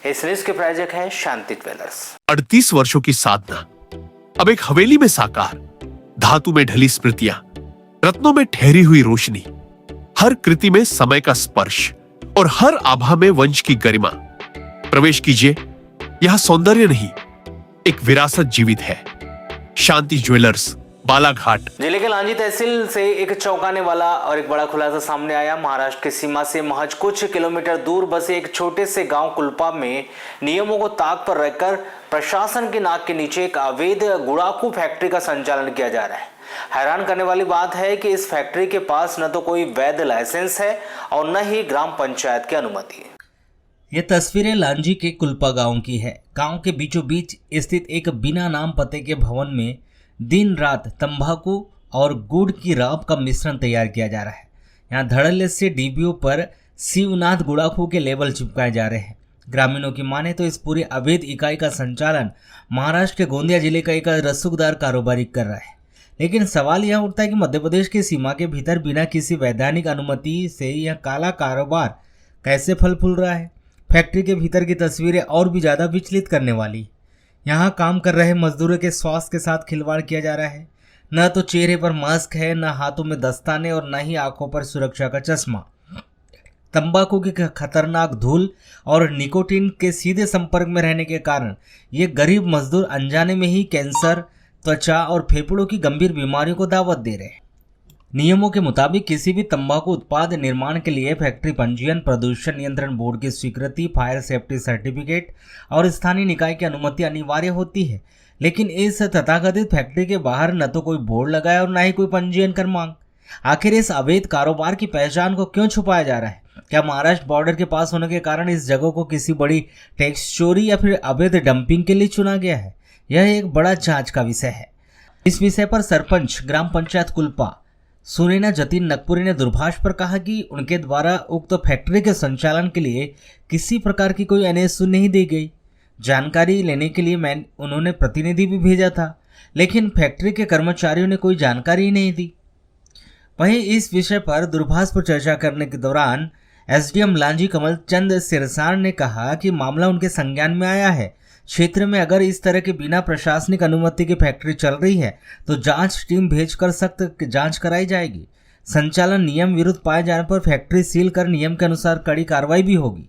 इस न्यूज के प्रायोजक है शांति ज्वेलर्स। 38 वर्षों की साधना अब एक हवेली में साकार, धातु में ढली स्मृतियां, रत्नों में ठहरी हुई रोशनी, हर कृति में समय का स्पर्श और हर आभा में वंश की गरिमा। प्रवेश कीजिए, यह सौंदर्य नहीं, एक विरासत जीवित है। शांति ज्वेलर्स, बालाघाट। जिले के लांजी तहसील से एक चौंकाने वाला और एक बड़ा खुलासा सामने आया। महाराष्ट्र की सीमा से महज कुछ किलोमीटर दूर बसे एक छोटे से गांव कुलपा में नियमों को ताक पर रखकर प्रशासन की नाक के नीचे एक अवैध गुड़ाकू फैक्ट्री का संचालन किया जा रहा है। हैरान करने वाली बात है कि इस फैक्ट्री के पास न तो कोई वैध लाइसेंस है और न ही ग्राम पंचायत की अनुमति है। ये तस्वीरें लांजी के कुलपा गांव की है। गांव के बीचों बीच स्थित एक बिना नाम पते के भवन में दिन रात तंबाकू और गुड़ की राब का मिश्रण तैयार किया जा रहा है। यहाँ धड़ल्ले से डीबीओ पर शिवनाथ गुड़ाकू के लेबल चिपकाए जा रहे हैं। ग्रामीणों की माने तो इस पूरी अवैध इकाई का संचालन महाराष्ट्र के गोंदिया जिले का एक रसूखदार कारोबारी कर रहा है। लेकिन सवाल यह उठता है कि मध्य प्रदेश की सीमा के भीतर बिना किसी वैधानिक अनुमति से यह काला कारोबार कैसे फल फूल रहा है। फैक्ट्री के भीतर की तस्वीरें और भी ज़्यादा विचलित करने वाली। यहाँ काम कर रहे मजदूरों के स्वास्थ्य के साथ खिलवाड़ किया जा रहा है। न तो चेहरे पर मास्क है, न हाथों में दस्ताने और न ही आंखों पर सुरक्षा का चश्मा। तंबाकू की खतरनाक धूल और निकोटीन के सीधे संपर्क में रहने के कारण ये गरीब मजदूर अनजाने में ही कैंसर, त्वचा और फेफड़ों की गंभीर बीमारियों को दावत दे रहे हैं। नियमों के मुताबिक किसी भी तंबाकू उत्पाद निर्माण के लिए फैक्ट्री पंजीयन, प्रदूषण नियंत्रण बोर्ड की स्वीकृति, फायर सेफ्टी सर्टिफिकेट और स्थानीय निकाय की अनुमति अनिवार्य होती है। लेकिन इस तथाकथित फैक्ट्री के बाहर न तो कोई बोर्ड लगा है और न ही कोई पंजीयन कर मांग। आखिर इस अवैध कारोबार की पहचान को क्यों छुपाया जा रहा है? क्या महाराष्ट्र बॉर्डर के पास होने के कारण इस जगह को किसी बड़ी टैक्स चोरी या फिर अवैध डंपिंग के लिए चुना गया है? यह एक बड़ा जांच का विषय है। इस विषय पर सरपंच ग्राम पंचायत कुलपा सुनैना जतीन नकपुरी ने दूरभाष पर कहा कि उनके द्वारा उक्त फैक्ट्री के संचालन के लिए किसी प्रकार की कोई एनओसी नहीं दी गई। जानकारी लेने के लिए उन्होंने प्रतिनिधि भी भेजा था, लेकिन फैक्ट्री के कर्मचारियों ने कोई जानकारी ही नहीं दी। वहीं इस विषय पर दूरभाष पर चर्चा करने के दौरान एसडीएम लांजी कमल चंद सिरसार ने कहा कि मामला उनके संज्ञान में आया है। क्षेत्र में अगर इस तरह के बिना प्रशासनिक अनुमति की फैक्ट्री चल रही है तो जांच टीम भेजकर सख्त जांच कराई जाएगी। संचालन नियम विरुद्ध पाए जाने पर फैक्ट्री सील कर नियम के अनुसार कड़ी कार्रवाई भी होगी।